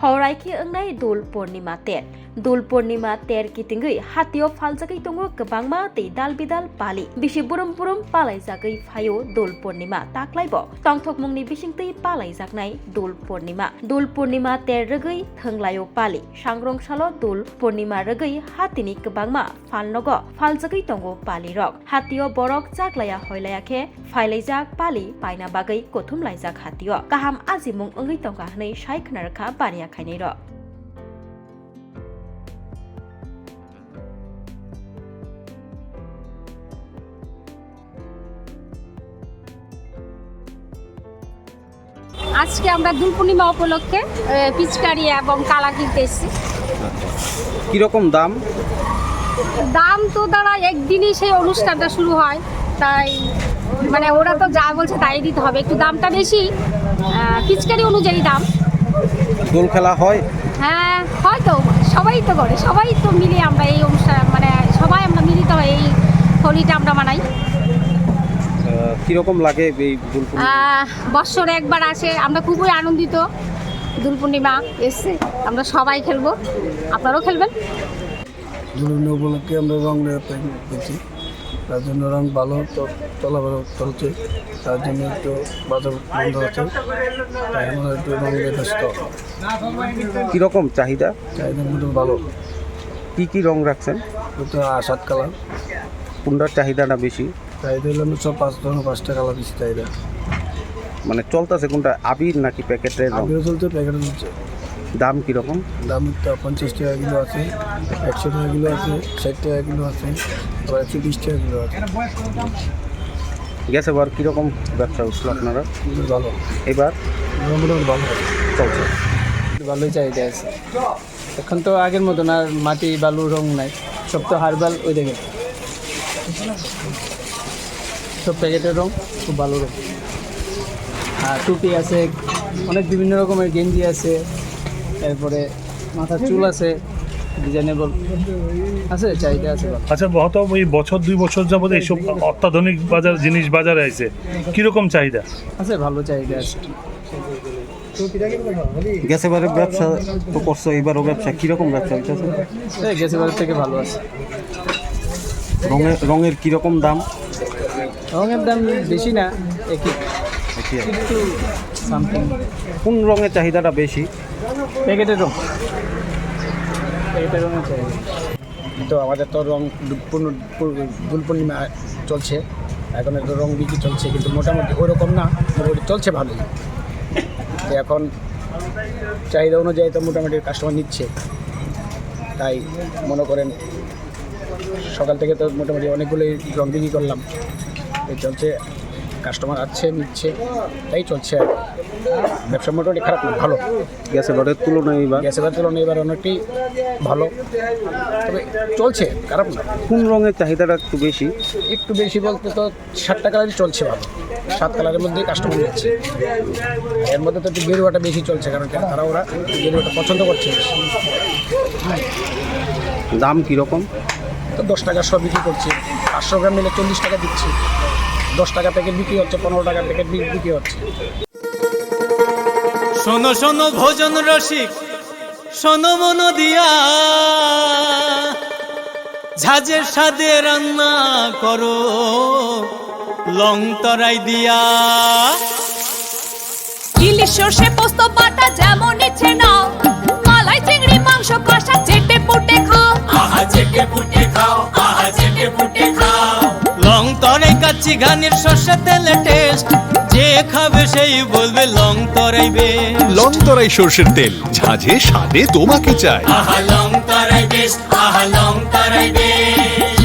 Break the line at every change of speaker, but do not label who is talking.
हौरायखि ओंनाय दोल पूर्णिमा तेर दोल पूर्णिमा तेर कितिंगै हातियाव फालजागै दङ गोबांमा तै दाल बिदाल पालि बिसि बुरुम बुरुम पालायजागै फायो दोल पूर्णिमा ताक्लायब तंथक मुंनि बिसिंतै पालायजागनाय दोल पूर्णिमा तेर रगै थोंलायो पालि सांग्रंसालो दोल पूर्णिमा रगै हातिनि गोबांमा फालनग फालजागै दङ पालि रक हातियाव बरक जाग्लाया हयलायाखे फायलायजाग पालि पायना बागै कथुमलायजाग हातियाव गाहाम आजिमुं ओंगै दंगा हनै सायखनारखा बानिया खायनै र
আজকে আমরা দোল পূর্ণিমা উপলক্ষে পিচকারি এবং কালা কিনতে এসেছি।
কিরকম দাম?
দাম তো দাঁড়া একদিনই সেই অনুষ্ঠানটা শুরু হয়, তাই মানে ওরা তো যা বলছে তাই দিতে হবে। একটু দামটা বেশি, পিচকারি অনুযায়ী দাম।
দোল খেলা হয়?
হ্যাঁ হয়তো, সবাই তো করে, সবাই তো মিলে আমরা এই অনুষ্ঠান মানে সবাই আমরা মিলিত হয়ে এই হোলিটা আমরা মানাই।
কিরকম লাগে এই দোল পূর্ণিমা?
বছরে একবার আসে, আমরা খুবই আনন্দিত। দোল পূর্ণিমা এসছে, আমরা সবাই খেলবো, আপনারাও খেলবেন।
দোল উপলক্ষে আমরা রং পেয়েছি, তার জন্য রং ভালো চলছে, তার জন্য একটু বাজার বন্ধ আছে, তাই আমরা একটু রং ব্যস্ত।
কিরকম চাহিদা?
চাহিদা মতো ভালো।
কি রং রাখছেন?
তো 7 কালার।
কোনটার চাহিদাটা বেশি?
চাহিদা হলে আমরা সব 5টা কালার বেশি চাহিদা।
মানে চলতেছে কোনটা, আবির নাকি প্যাকেটের রং?
আবিরও চলছে, প্যাকেটও চলছে।
দাম কিরকম?
দাম তো 50 টাকা কিলো আছে, 100 টাকা কিলো আছে, 60 টাকা কিলো আছে, আবার 120 টাকা কিলো আছে।
গেছে এবার কিরকম ব্যবসা উঠল আপনারা?
ভালো।
এবার
মোটামুটি ভালো
চলছে,
ভালোই চাহিদা আছে। এখন তো আগের মতন আর মাটি বালু রং নাই, সব তো হারবাল। ওই দেখেন সব প্যাকেটের রং, খুব ভালো রং। আর টুপি আছে, অনেক বিভিন্ন রকমের গেঞ্জি আছে, এরপরে মাথার চুল আছে, ডিজাইনেবল আছে, চাহিদা আছে।
আচ্ছা, গত ওই বছর 2 বছর যাবত এইসব অত্যাধুনিক জিনিস বাজারে আছে, কিরকম চাহিদা
আছে? ভালো চাহিদা আছে।
গেছে এবারে ব্যবসা তো করছো, এবারও ব্যবসা কিরকম ব্যবসা হইতেছে?
গেছে বারের থেকে ভালো আছে।
রঙের কিরকম দাম?
রঙের দাম বেশি না, একটু সামথিং।
কোন রঙের চাহিদাটা বেশি?
প্যাকেটের রং, প্যাকেটের রঙের চাহিদা।
তো আমাদের তো রং দোল পূর্ণিমা চলছে, এখন একটু রং বিক্রি চলছে, কিন্তু মোটামুটি ওরকম না, মোটামুটি চলছে ভালোই। তো এখন চাহিদা অনুযায়ী তো মোটামুটি কাস্টমার নিচ্ছে, তাই মনে করেন সকাল থেকে তো মোটামুটি অনেকগুলোই রং বিক্রি করলাম, এই চলছে, কাস্টমার আসছে, নিচ্ছে, তাই চলছে। আর ব্যবসা মোটামুটি খারাপ না, ভালো।
গেছে এবারের তুলনায়
এবার অনেকটাই ভালো, তবে চলছে, খারাপ না।
কোন রঙের চাহিদাটা একটু বেশি?
একটু বেশি বলতে তো 7টা কালারই চলছে ভালো, 7 কালারের মধ্যেই কাস্টমার নিচ্ছে। এর মধ্যে তো একটু গেরুয়াটা বেশি চলছে, কারণ ওরা গেরুয়াটা পছন্দ করছে বেশি।
দাম কীরকম?
তো 10 টাকা সব বিক্রি করছি, 500 গ্রাম নিলে 40 টাকা দিচ্ছি, 10 টাকা প্যাকেট বিক্রি হচ্ছে, 15 টাকা প্যাকেট বিক্রি হচ্ছে।
শোনো শোনো ভোজন রসিক, শোনো মন দিয়া, ঝাঁঝের স্বাদে রান্না করো লং তরাই দিয়া।
ইলিশ সর্ষে পোস্ত বাটা যেমন ইচ্ছে নাও, মালাই চিংড়ি মাংস কষা চেটে পুটে খাও,
আহা চেটে পুটে খাও, আহা চেটে পুটে খাও। লং তরাই কাচ্চি ঘানির সর্ষে তেলে টেস্ট, যে খাবে সেই বলবে লং তরাই বেশ।
লং তরাই সর্ষের তেল, ঝাঁঝে স্বাদে তোমাকে চাই।
আহা লং তরাই বেশ, আহা লং তরাই বেশ।